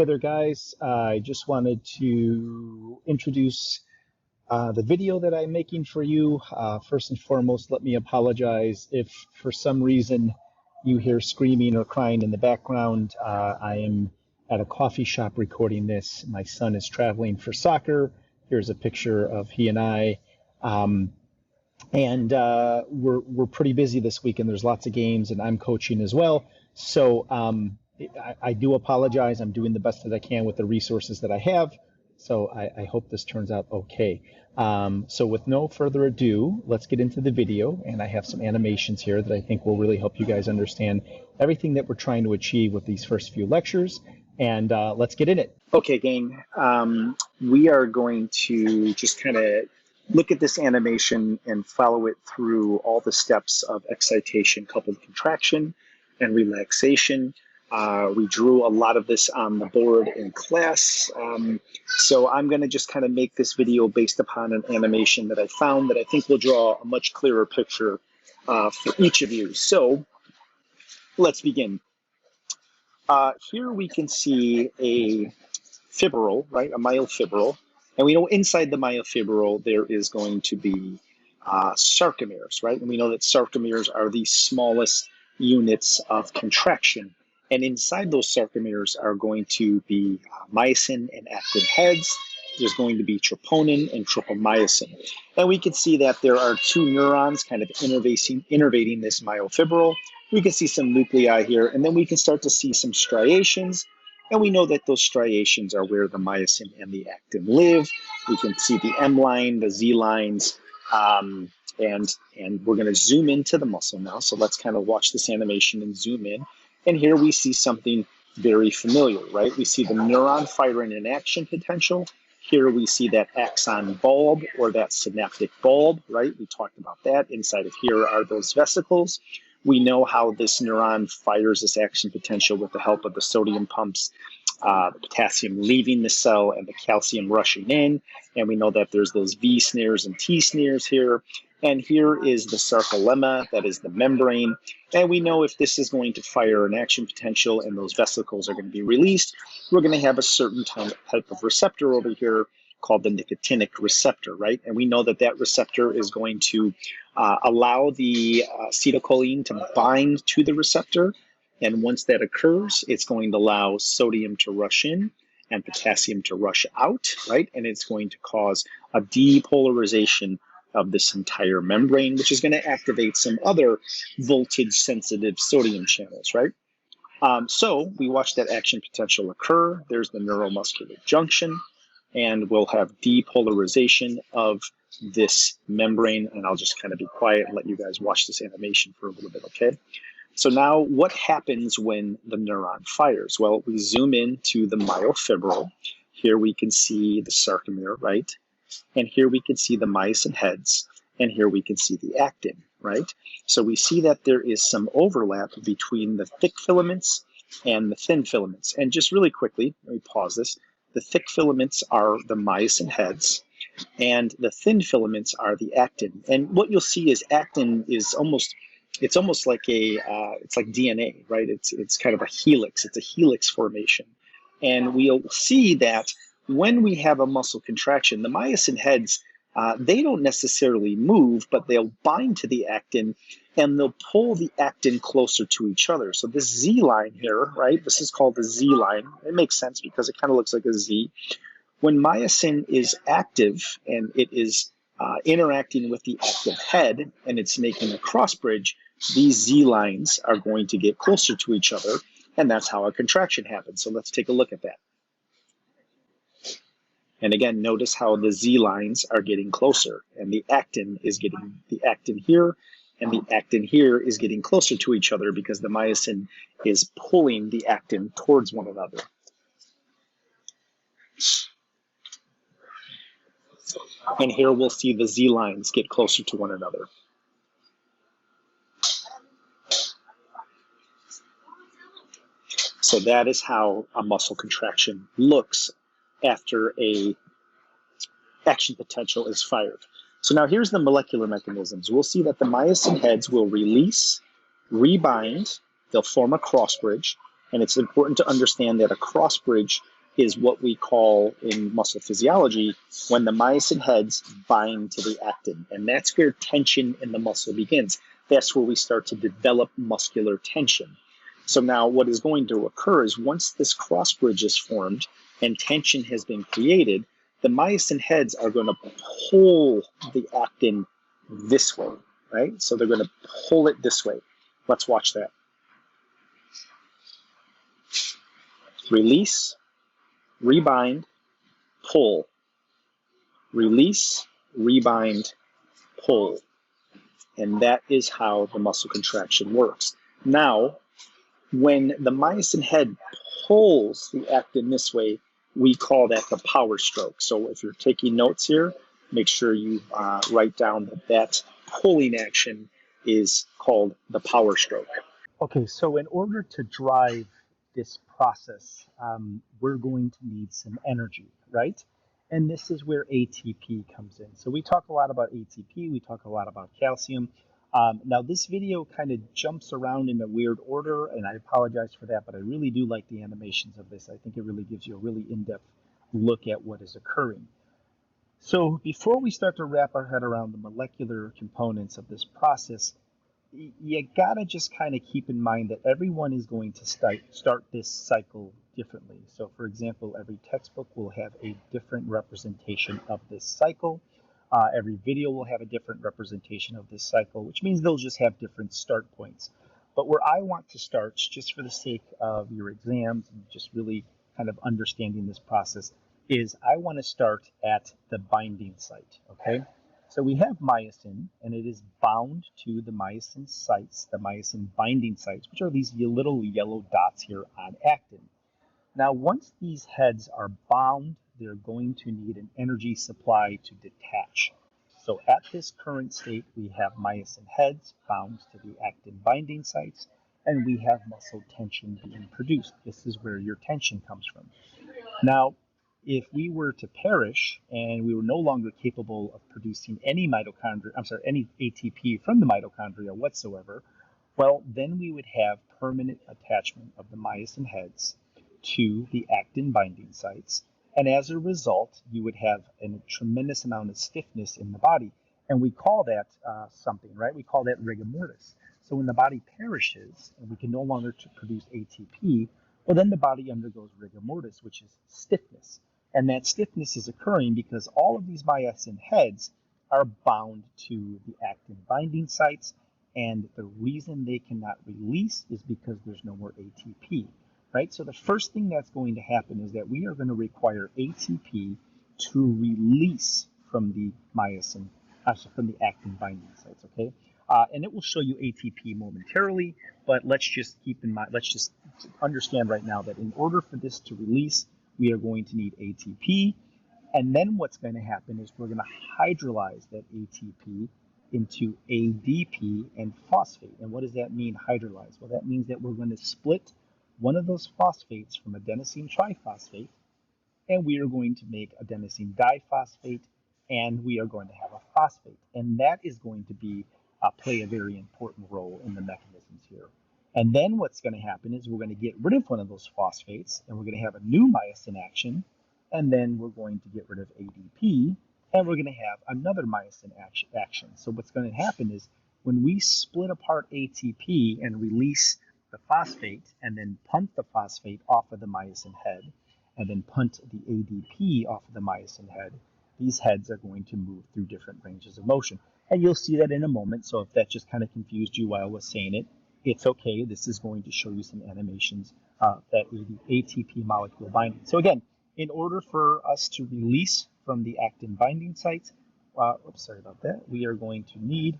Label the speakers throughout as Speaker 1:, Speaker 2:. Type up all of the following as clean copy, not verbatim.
Speaker 1: Hey there, guys. I just wanted to introduce the video that I'm making for you. First and foremost, let me apologize if for some reason you hear screaming or crying in the background. I am at a coffee shop recording this. My son is traveling for soccer. Here's a picture of he and I. We're pretty busy this week, and there's lots of games, and I'm coaching as well. So I do apologize. I'm doing the best that I can with the resources that I have. So I hope this turns out okay. So with no further ado, let's get into the video. And I have some animations here that I think will really help you guys understand everything that we're trying to achieve with these first few lectures. And let's get in it. Okay, gang. We are going to just kind of look at this animation and follow it through all the steps of excitation coupled contraction and relaxation. We drew a lot of this on the board in class. So I'm going to just kind of make this video based upon an animation that I found that I think will draw a much clearer picture for each of you. So let's begin. Here we can see a fibril, right? A myofibril. And we know inside the myofibril there is going to be sarcomeres, right? And we know that sarcomeres are the smallest units of contraction. And inside those sarcomeres are going to be myosin and actin heads. There's going to be troponin and tropomyosin. And we can see that there are two neurons kind of innervating this myofibril. We can see some nuclei here, and then we can start to see some striations. And we know that those striations are where the myosin and the actin live. We can see the M line, the Z lines, and we're going to zoom into the muscle now. So let's kind of watch this animation and zoom in. And here we see something very familiar, right? We see the neuron firing in action potential. Here we see that axon bulb or that synaptic bulb, right? We talked about that. Inside of here are those vesicles. We know how this neuron fires this action potential with the help of the sodium pumps, the potassium leaving the cell and the calcium rushing in. And we know that there's those V snares and T snares here. And here is the sarcolemma, that is the membrane. And we know if this is going to fire an action potential and those vesicles are going to be released, we're going to have a certain type of receptor over here called the nicotinic receptor, right? And we know that that receptor is going to allow the acetylcholine to bind to the receptor. And once that occurs, it's going to allow sodium to rush in and potassium to rush out, right? And it's going to cause a depolarization of this entire membrane, which is going to activate some other voltage-sensitive sodium channels, right? So we watch that action potential occur. There's the neuromuscular junction, and we'll have depolarization of this membrane. And I'll just kind of be quiet and let you guys watch this animation for a little bit, okay? So now what happens when the neuron fires? Well, we zoom in to the myofibril. Here we can see the sarcomere, right? And here we can see the myosin heads, and here we can see the actin, right? So we see that there is some overlap between the thick filaments and the thin filaments. And just really quickly, let me pause this. The thick filaments are the myosin heads, and the thin filaments are the actin. And what you'll see is actin is almost like it's like DNA, right? It's kind of a helix. It's a helix formation. And we'll see that when we have a muscle contraction, the myosin heads, they don't necessarily move, but they'll bind to the actin and they'll pull the actin closer to each other. So this Z line here, right, this is called the Z line. It makes sense because it kind of looks like a Z. When myosin is active and it is interacting with the active head and it's making a cross bridge, these Z lines are going to get closer to each other, and that's how a contraction happens. So let's take a look at that. And again, notice how the Z lines are getting closer, and the actin here, and the actin here is getting closer to each other because the myosin is pulling the actin towards one another. And here we'll see the Z lines get closer to one another. So that is how a muscle contraction looks after a action potential is fired. So now here's the molecular mechanisms. We'll see that the myosin heads will release, rebind, they'll form a cross bridge, And it's important to understand that a cross bridge is what we call in muscle physiology when the myosin heads bind to the actin. And that's where tension in the muscle begins. That's where we start to develop muscular tension. So now what is going to occur is once this cross bridge is formed and tension has been created, the myosin heads are going to pull the actin this way, right? So they're going to pull it this way. Let's watch that. Release, rebind, pull. Release, rebind, pull. And that is how the muscle contraction works. Now, when the myosin head pulls the actin this way, we call that the power stroke. So if you're taking notes here, make sure you write down that pulling action is called the power stroke. Okay, so in order to drive this process, we're going to need some energy, right? And this is where ATP comes in. So we talk a lot about ATP, we talk a lot about calcium. Now this video kind of jumps around in a weird order, and I apologize for that, but I really do like the animations of this. I think it really gives you a really in-depth look at what is occurring. So before we start to wrap our head around the molecular components of this process, you gotta just kind of keep in mind that everyone is going to start this cycle differently. So for example, every textbook will have a different representation of this cycle. Every video will have a different representation of this cycle, which means they'll just have different start points. But where I want to start, just for the sake of your exams and just really kind of understanding this process, is I want to start at the binding site, okay? So we have myosin, and it is bound to the myosin sites, the myosin binding sites, which are these little yellow dots here on actin. Now, once these heads are bound, they're going to need an energy supply to detach. So at this current state, we have myosin heads bound to the actin binding sites, and we have muscle tension being produced. This is where your tension comes from. Now, if we were to perish and we were no longer capable of producing any any ATP from the mitochondria whatsoever, well, then we would have permanent attachment of the myosin heads to the actin binding sites. And as a result, you would have a tremendous amount of stiffness in the body. And we call that something, right? We call that rigor mortis. So when the body perishes and we can no longer produce ATP, well, then the body undergoes rigor mortis, which is stiffness. And that stiffness is occurring because all of these myosin heads are bound to the actin binding sites. And the reason they cannot release is because there's no more ATP, right? So the first thing that's going to happen is that we are going to require ATP to release from the myosin, from the actin binding sites, okay? And it will show you ATP momentarily, but let's just keep in mind, let's just understand right now that in order for this to release, we are going to need ATP. And then what's going to happen is we're going to hydrolyze that ATP into ADP and phosphate. And what does that mean, hydrolyze? Well, that means that we're going to split one of those phosphates from adenosine triphosphate, and we are going to make adenosine diphosphate, and we are going to have a phosphate. And that is going to be play a very important role in the mechanisms here. And then what's going to happen is we're going to get rid of one of those phosphates, and we're going to have a new myosin action, and then we're going to get rid of ADP, and we're going to have another myosin action. So what's going to happen is when we split apart ATP and release the phosphate, and then pump the phosphate off of the myosin head, and then punt the ADP off of the myosin head, these heads are going to move through different ranges of motion. And you'll see that in a moment, so if that just kind of confused you while I was saying it, it's okay. This is going to show you some animations that ATP molecule binding. So again, in order for us to release from the actin binding sites, sorry about that, we are going to need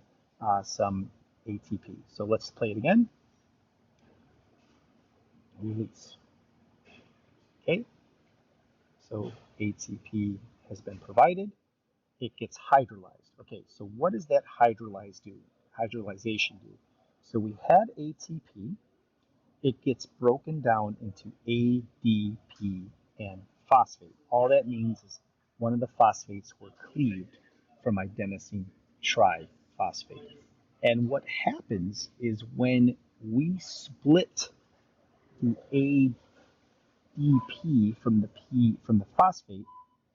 Speaker 1: some ATP. So let's play it again. Release. Okay, so ATP has been provided. It gets hydrolyzed. Okay, so what does that hydrolyzation do? So we had ATP. It gets broken down into ADP and phosphate. All that means is one of the phosphates were cleaved from adenosine triphosphate. And what happens is when we split the ADP from the phosphate,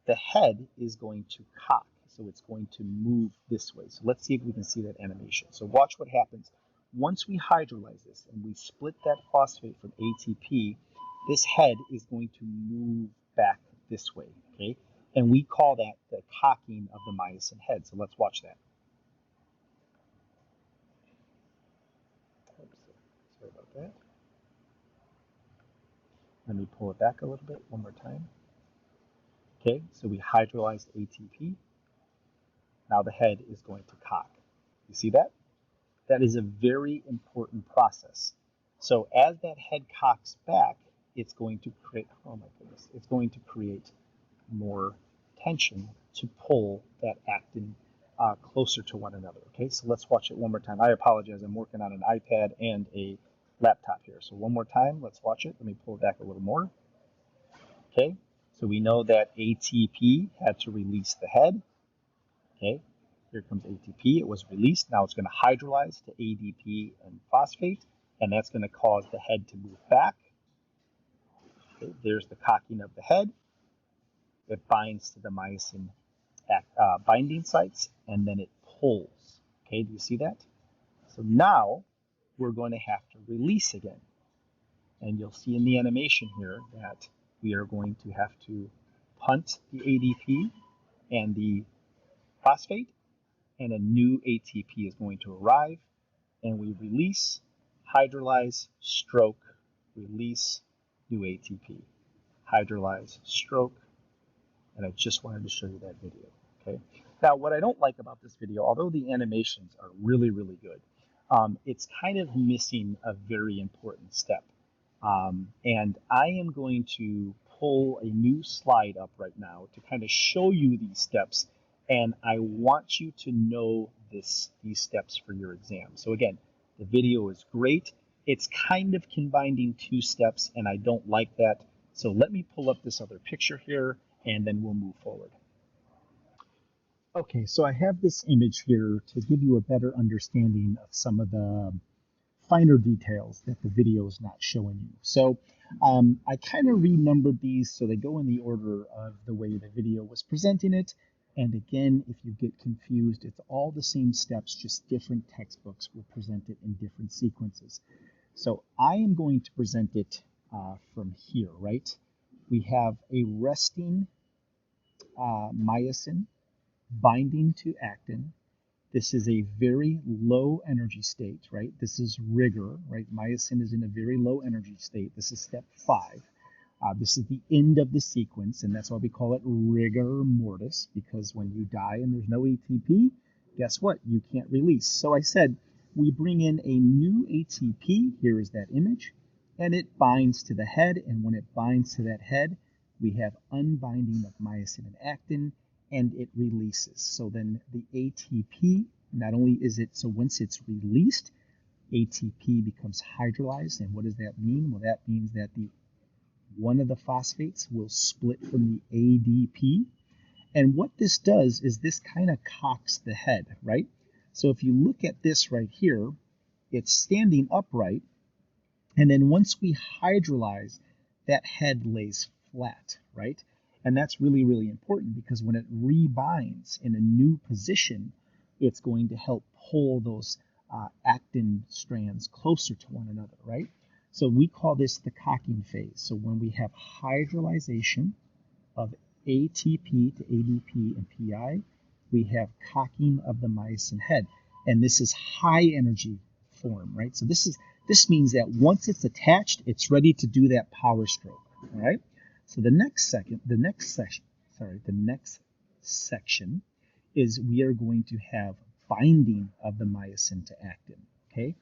Speaker 1: the head is going to cock. So it's going to move this way. So let's see if we can see that animation. So watch what happens. Once we hydrolyze this and we split that phosphate from ATP, this head is going to move back this way, okay? And we call that the cocking of the myosin head. So let's watch that. Oops, sorry about that. Let me pull it back a little bit one more time. Okay, so we hydrolyzed ATP. Now the head is going to cock. You see that? That is a very important process. So as that head cocks back, it's going to create, oh my goodness, it's going to create more tension to pull that actin closer to one another. Okay, so let's watch it one more time. I apologize, I'm working on an iPad and a laptop here. So one more time, let's watch it. Let me pull it back a little more. Okay, so we know that ATP had to release the head. Okay, here comes ATP, it was released. Now it's going to hydrolyze to ADP and phosphate, and that's going to cause the head to move back. Okay, there's the cocking of the head. It binds to the myosin binding sites, and then it pulls. Okay, do you see that? So now we're going to have to release again. And you'll see in the animation here that we are going to have to punt the ADP and the phosphate, and a new ATP is going to arrive, and we release, hydrolyze, stroke, release, new ATP, hydrolyze, stroke, and I just wanted to show you that video, okay? Now, what I don't like about this video, although the animations are really, really good, it's kind of missing a very important step. And I am going to pull a new slide up right now to kind of show you these steps, and I want you to know these steps for your exam. So again, the video is great. It's kind of combining two steps, and I don't like that. So let me pull up this other picture here, and then we'll move forward. Okay, so I have this image here to give you a better understanding of some of the finer details that the video is not showing you. So I kind of renumbered these so they go in the order of the way the video was presenting it. And again, if you get confused, it's all the same steps, just different textbooks will present it in different sequences. So I am going to present it from here, right? We have a resting myosin binding to actin. This is a very low energy state, right? This is rigor, right? Myosin is in a very low energy state. This is step 5. This is the end of the sequence, and that's why we call it rigor mortis, because when you die and there's no ATP, guess what? You can't release. So I said we bring in a new ATP. Here is that image, and it binds to the head, and when it binds to that head, we have unbinding of myosin and actin, and it releases. So then the ATP, not only is it, so once it's released, ATP becomes hydrolyzed. And what does that mean? Well, that means that one of the phosphates will split from the ADP. And what this does is this kind of cocks the head, right? So if you look at this right here, it's standing upright. And then once we hydrolyze, that head lays flat, right? And that's really, really important because when it rebinds in a new position, it's going to help pull those actin strands closer to one another, right? So we call this the cocking phase. So when we have hydrolyzation of ATP to ADP and PI, we have cocking of the myosin head. And this is high energy form, right? So this means that once it's attached, it's ready to do that power stroke, all right? So the next section is we are going to have binding of the myosin to actin, okay?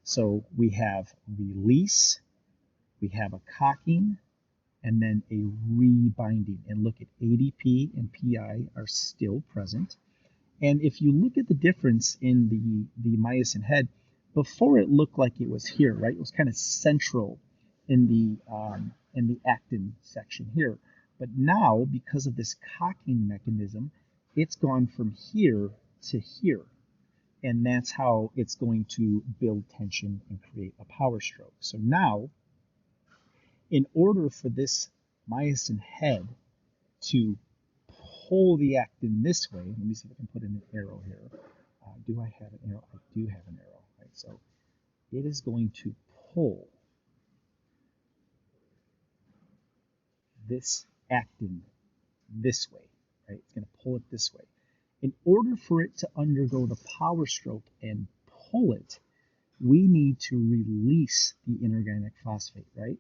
Speaker 1: So we have release, we have a cocking, and then a rebinding. And look at ADP and PI are still present. And if you look at the difference in the myosin head, before it looked like it was here, right? It was kind of central in the actin section here. But now, because of this cocking mechanism, it's gone from here to here. And that's how it's going to build tension and create a power stroke. So now, In order for this myosin head to pull the actin this way, let me see if I can put in an arrow here. Do I have an arrow? I do have an arrow, right? So it is going to pull this actin this way, right? It's going to pull it this way. In order for it to undergo the power stroke and pull it, we need to release the inorganic phosphate, right?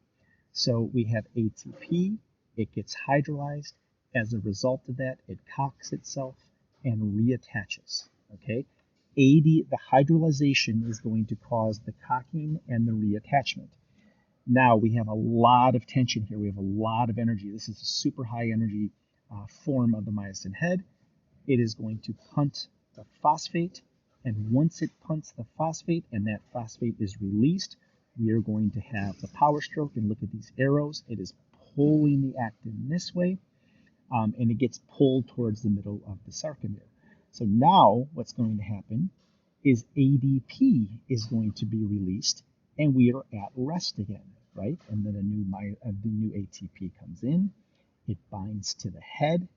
Speaker 1: So we have ATP, it gets hydrolyzed. As a result of that, it cocks itself and reattaches, okay? The hydrolyzation is going to cause the cocking and the reattachment. Now we have a lot of tension here. We have a lot of energy. This is a super high energy form of the myosin head. It is going to punt the phosphate, and once it punts the phosphate and that phosphate is released, we are going to have the power stroke. And look at these arrows. It is pulling the actin this way, and it gets pulled towards the middle of the sarcomere. So now what's going to happen is ADP is going to be released, and we are at rest again, right? And then the new ATP comes in. It binds to the head.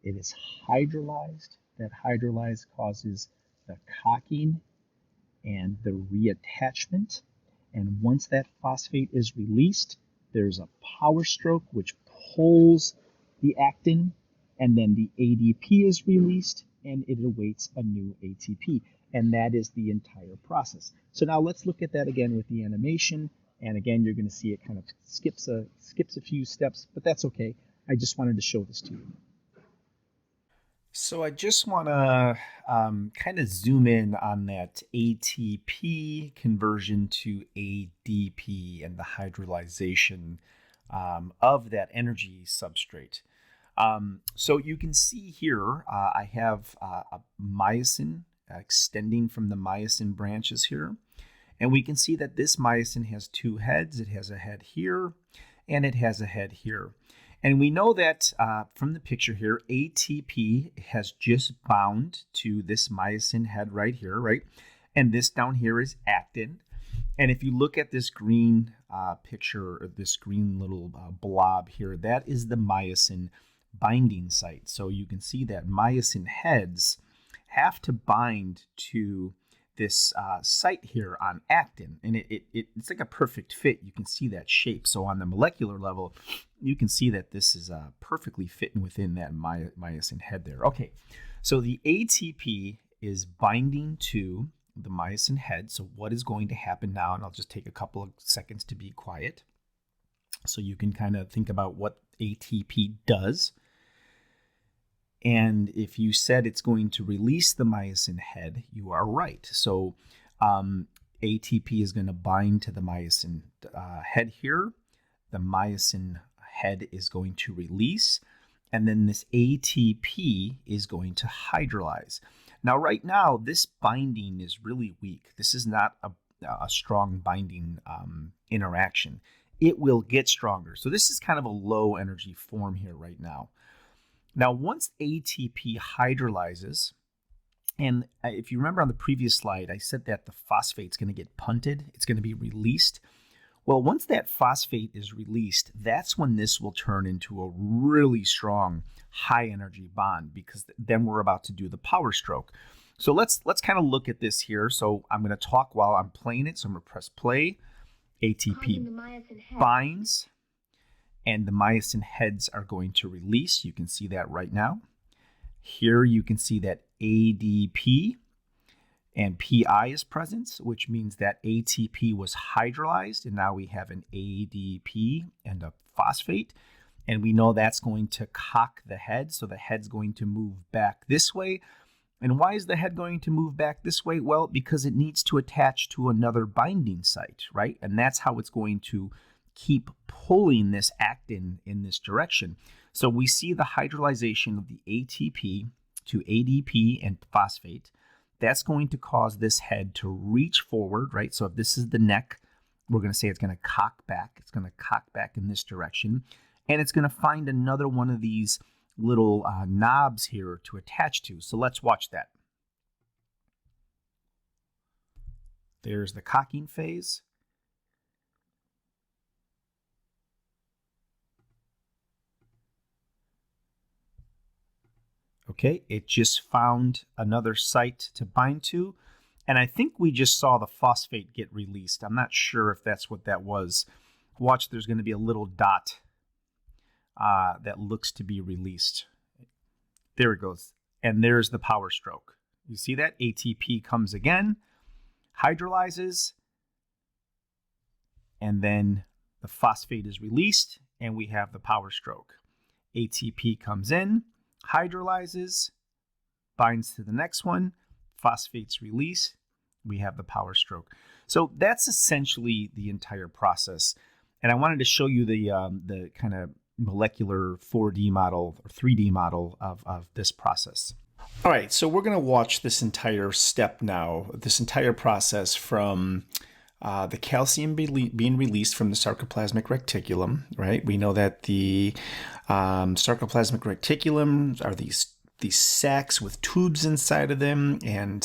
Speaker 1: It is hydrolyzed. That hydrolyze causes the cocking and the reattachment. And once that phosphate is released, there's a power stroke which pulls the actin, and then the ADP is released, and it awaits a new ATP. And that is the entire process. So now let's look at that again with the animation. And again, you're going to see it kind of skips a few steps, but that's okay. I just wanted to show this to you.
Speaker 2: So I just want to kind of zoom in on that ATP conversion to ADP and the hydrolyzation of that energy substrate. So you can see here, I have a myosin extending from the myosin branches here. And we can see that this myosin has two heads. It has a head here, and it has a head here. And we know that from the picture here, ATP has just bound to this myosin head right here, right? And this down here is actin. And if you look at this green picture, or this green little blob here, that is the myosin binding site. So you can see that myosin heads have to bind to this site here on actin, and it's like a perfect fit. You can see that shape. So on the molecular level, you can see that this is perfectly fitting within that myosin head there. Okay, so the ATP is binding to the myosin head. So what is going to happen now, and I'll just take a couple of seconds to be quiet so you can kind of think about what ATP does. And if you said it's going to release the myosin head, you are right. So ATP is going to bind to the myosin head here. The myosin head is going to release. And then this ATP is going to hydrolyze. Now, right now, this binding is really weak. This is not a strong binding interaction. It will get stronger. So this is kind of a low energy form here right now. Now, once ATP hydrolyzes, and if you remember on the previous slide, I said that the phosphate's going to get punted. It's going to be released. Well, once that phosphate is released, that's when this will turn into a really strong high energy bond, because then we're about to do the power stroke. So let's kind of look at this here. So I'm going to talk while I'm playing it. So I'm going to press play. ATP binds, and the myosin heads are going to release. You can see that right now. Here you can see that ADP and PI is present, which means that ATP was hydrolyzed, and now we have an ADP and a phosphate. And we know that's going to cock the head, so the head's going to move back this way. And why is the head going to move back this way? Well, because it needs to attach to another binding site, right? And that's how it's going to keep pulling this actin in this direction. So we see the hydrolyzation of the ATP to ADP and phosphate. That's going to cause this head to reach forward, right? So if this is the neck, we're going to say it's going to cock back. It's going to cock back in this direction. And it's going to find another one of these little knobs here to attach to. So let's watch that. There's the cocking phase. Okay, it just found another site to bind to. And I think we just saw the phosphate get released. I'm not sure if that's what that was. Watch, there's going to be a little dot that looks to be released. There it goes. And there's the power stroke. You see that? ATP comes again, hydrolyzes, and then the phosphate is released, and we have the power stroke. ATP comes in, hydrolyzes, binds to the next one, phosphates release, we have the power stroke. So that's essentially the entire process. And I wanted to show you the kind of molecular 4D model or 3D model of this process. All right, so we're going to watch this entire step now, this entire process from the calcium being released from the sarcoplasmic reticulum, right? We know that the sarcoplasmic reticulum are these sacs with tubes inside of them, and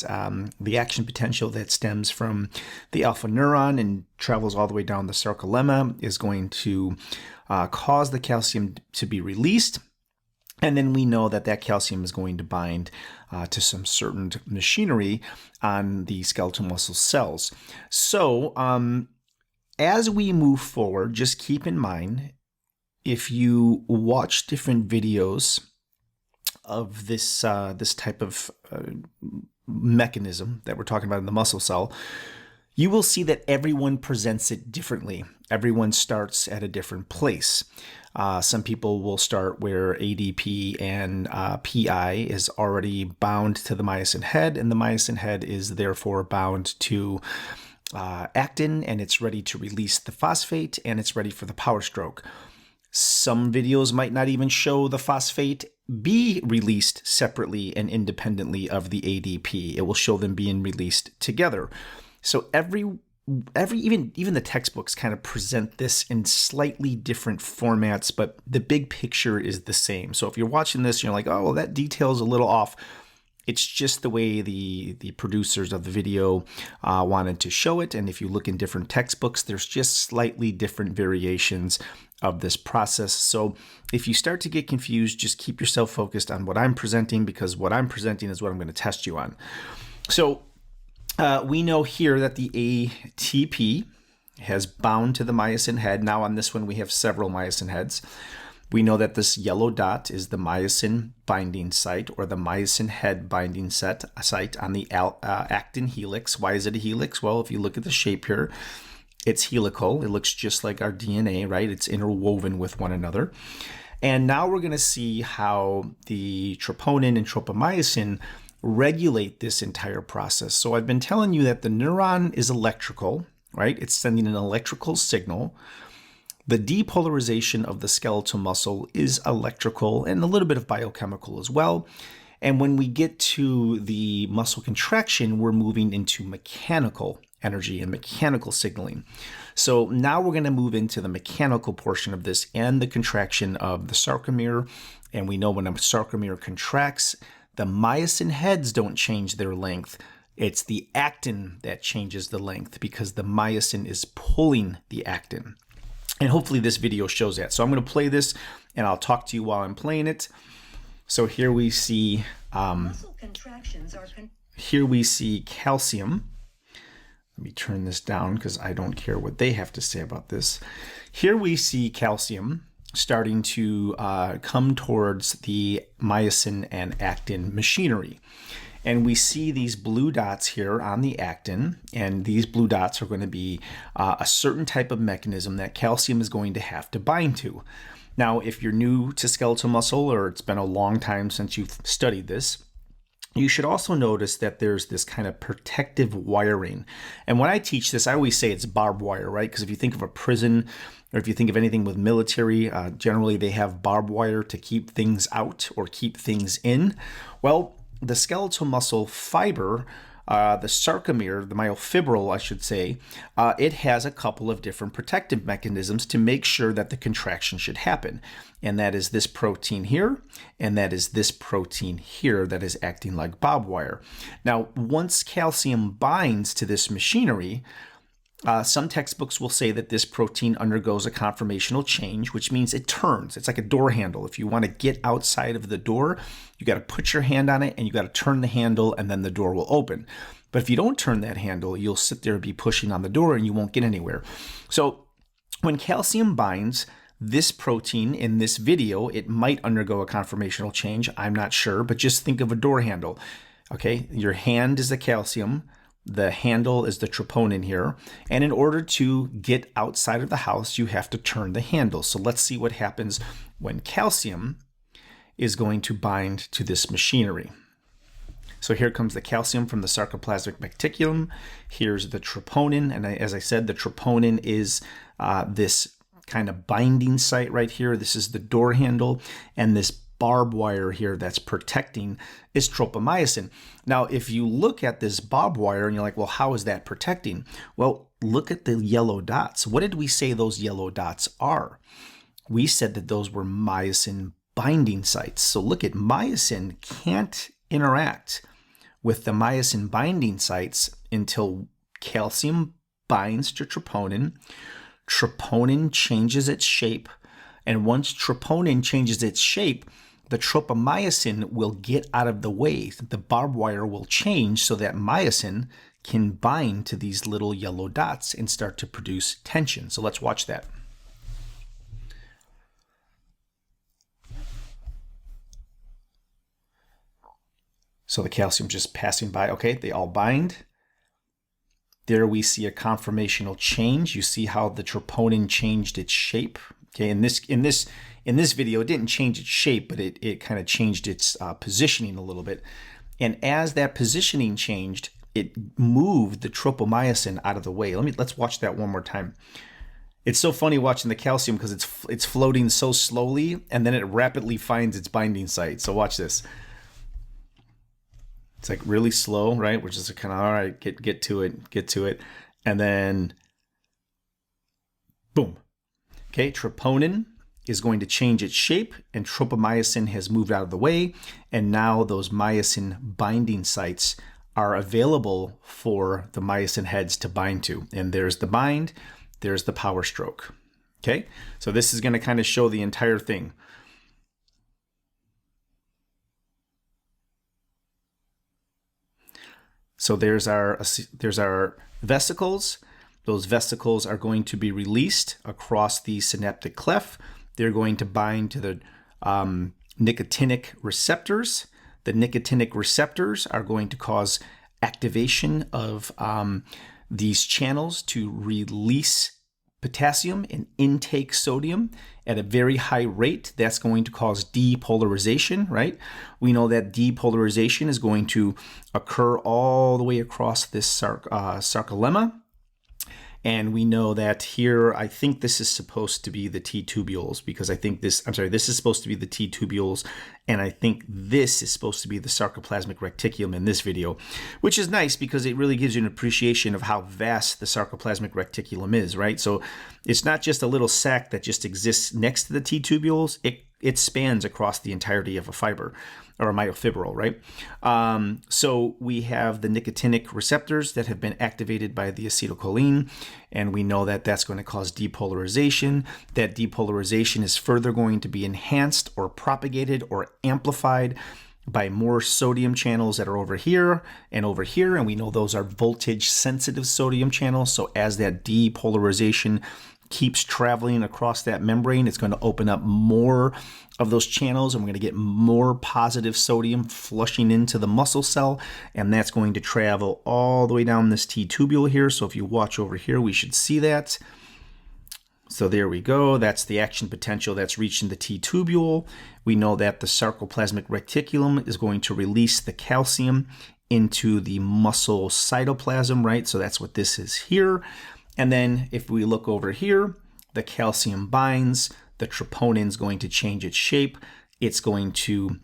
Speaker 2: the action potential that stems from the alpha neuron and travels all the way down the sarcolemma is going to cause the calcium to be released. And then we know that that calcium is going to bind to some certain machinery on the skeletal muscle cells. So as we move forward, just keep in mind, if you watch different videos of this type of mechanism that we're talking about in the muscle cell, you will see that everyone presents it differently. Everyone starts at a different place. Some people will start where ADP and PI is already bound to the myosin head, and the myosin head is therefore bound to actin, and it's ready to release the phosphate, and it's ready for the power stroke. Some videos might not even show the phosphate be released separately and independently of the ADP. It will show them being released together. So even the textbooks kind of present this in slightly different formats, but the big picture is the same. So if you're watching this, you're like, oh, well, that detail's a little off. It's just the way the producers of the video wanted to show it. And if you look in different textbooks, there's just slightly different variations of this process. So if you start to get confused, just keep yourself focused on what I'm presenting, because what I'm presenting is what I'm going to test you on. So we know here that the ATP has bound to the myosin head. Now on this one, we have several myosin heads. We know that this yellow dot is the myosin binding site, or the myosin head binding site on the actin helix. Why is it a helix? Well, if you look at the shape here, it's helical. It looks just like our DNA, right? It's interwoven with one another. And now we're going to see how the troponin and tropomyosin regulate this entire process. So I've been telling you that the neuron is electrical, right? It's sending an electrical signal. The depolarization of the skeletal muscle is electrical and a little bit of biochemical as well. And when we get to the muscle contraction, we're moving into mechanical energy and mechanical signaling. So now we're going to move into the mechanical portion of this and the contraction of the sarcomere. And we know when a sarcomere contracts, the myosin heads don't change their length. It's the actin that changes the length, because the myosin is pulling the actin. And hopefully this video shows that. So I'm going to play this and I'll talk to you while I'm playing it. So here we see calcium. Let me turn this down because I don't care what they have to say about this. Here we see calcium starting to come towards the myosin and actin machinery. And we see these blue dots here on the actin, and these blue dots are going to be a certain type of mechanism that calcium is going to have to bind to. Now, if you're new to skeletal muscle, or it's been a long time since you've studied this, you should also notice that there's this kind of protective wiring. And when I teach this, I always say it's barbed wire, right? Because if you think of a prison, or if you think of anything with military, generally they have barbed wire to keep things out or keep things in. Well, the skeletal muscle fiber, the sarcomere, the myofibril, I should say, it has a couple of different protective mechanisms to make sure that the contraction should happen. And that is this protein here, and that is this protein here that is acting like barbed wire. Now, once calcium binds to this machinery, Some textbooks will say that this protein undergoes a conformational change, which means it turns. It's like a door handle. If you want to get outside of the door, you got to put your hand on it and you got to turn the handle and then the door will open. But if you don't turn that handle, you'll sit there and be pushing on the door and you won't get anywhere. So when calcium binds, this protein in this video, it might undergo a conformational change. I'm not sure, but just think of a door handle. Okay, your hand is the calcium. The handle is the troponin here. And in order to get outside of the house, you have to turn the handle. So let's see what happens when calcium is going to bind to this machinery. So here comes the calcium from the sarcoplasmic reticulum. Here's the troponin. And as I said, the troponin is this kind of binding site right here. This is the door handle. And this barbed wire here that's protecting is tropomyosin. Now, if you look at this barbed wire and you're like, well, how is that protecting? Well, look at the yellow dots. What did we say those yellow dots are? We said that those were myosin binding sites. So look at myosin can't interact with the myosin binding sites until calcium binds to troponin. Troponin changes its shape. And once troponin changes its shape, the tropomyosin will get out of the way. The barbed wire will change so that myosin can bind to these little yellow dots and start to produce tension. So let's watch that. So the calcium just passing by. Okay, they all bind. There we see a conformational change. You see how the troponin changed its shape. Okay, in this video, it didn't change its shape, but it kind of changed its positioning a little bit. And as that positioning changed, it moved the tropomyosin out of the way. Let's watch that one more time. It's so funny watching the calcium because it's floating so slowly, and then it rapidly finds its binding site. So watch this. It's like really slow, right? We're just kind of, all right, get to it. And then, boom. Okay, troponin is going to change its shape and tropomyosin has moved out of the way. And now those myosin binding sites are available for the myosin heads to bind to. And there's the bind, there's the power stroke. Okay, so this is going to kind of show the entire thing. So there's our vesicles. Those vesicles are going to be released across the synaptic cleft. They're going to bind to the nicotinic receptors. The nicotinic receptors are going to cause activation of these channels to release potassium and intake sodium at a very high rate. That's going to cause depolarization, right? We know that depolarization is going to occur all the way across this sarcolemma. And we know that here, I think this is supposed to be the T tubules because I think this is supposed to be the T tubules. And I think this is supposed to be the sarcoplasmic reticulum in this video, which is nice because it really gives you an appreciation of how vast the sarcoplasmic reticulum is, right? So it's not just a little sac that just exists next to the T tubules. It spans across the entirety of a fiber or a myofibril, right? So we have the nicotinic receptors that have been activated by the acetylcholine, and we know that that's going to cause depolarization. That depolarization is further going to be enhanced or propagated or amplified by more sodium channels that are over here, and we know those are voltage sensitive sodium channels. So as that depolarization keeps traveling across that membrane, it's going to open up more of those channels, and we're going to get more positive sodium flushing into the muscle cell, and that's going to travel all the way down this T tubule here. So if you watch over here, we should see that. So there we go. That's the action potential that's reaching the T tubule. We know that the sarcoplasmic reticulum is going to release the calcium into the muscle cytoplasm, right? So that's what this is here. And then if we look over here, the calcium binds, the troponin is going to change its shape. It's going to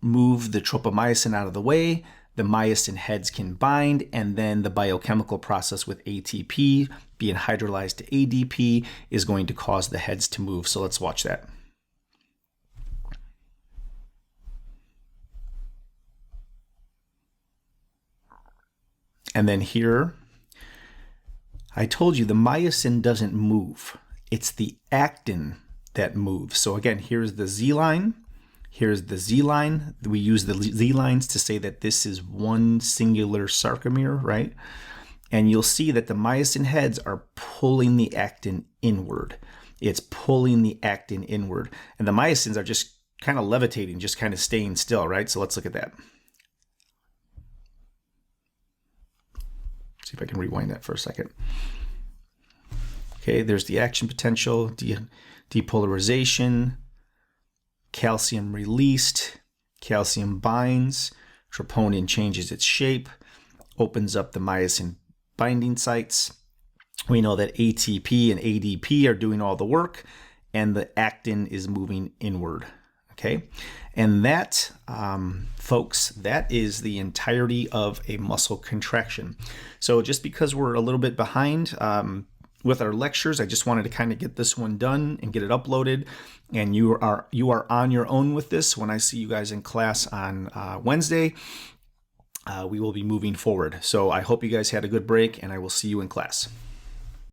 Speaker 2: move the tropomyosin out of the way. The myosin heads can bind, and then the biochemical process with ATP being hydrolyzed to ADP is going to cause the heads to move. So let's watch that. And then here, I told you the myosin doesn't move. It's the actin that moves. So again, here's the Z line. Here's the Z line. We use the Z lines to say that this is one singular sarcomere, right? And you'll see that the myosin heads are pulling the actin inward. It's pulling the actin inward. And the myosins are just kind of levitating, just kind of staying still, right? So let's look at that. See if I can rewind that for a second. Okay, there's the action potential, depolarization, calcium released, calcium binds, troponin changes its shape, opens up the myosin binding sites. We know that ATP and ADP are doing all the work, and the actin is moving inward. Okay, and that, folks, that is the entirety of a muscle contraction. So just because we're a little bit behind with our lectures, I just wanted to kind of get this one done and get it uploaded. And you are on your own with this. When I see you guys in class on Wednesday, we will be moving forward. So I hope you guys had a good break, and I will see you in class.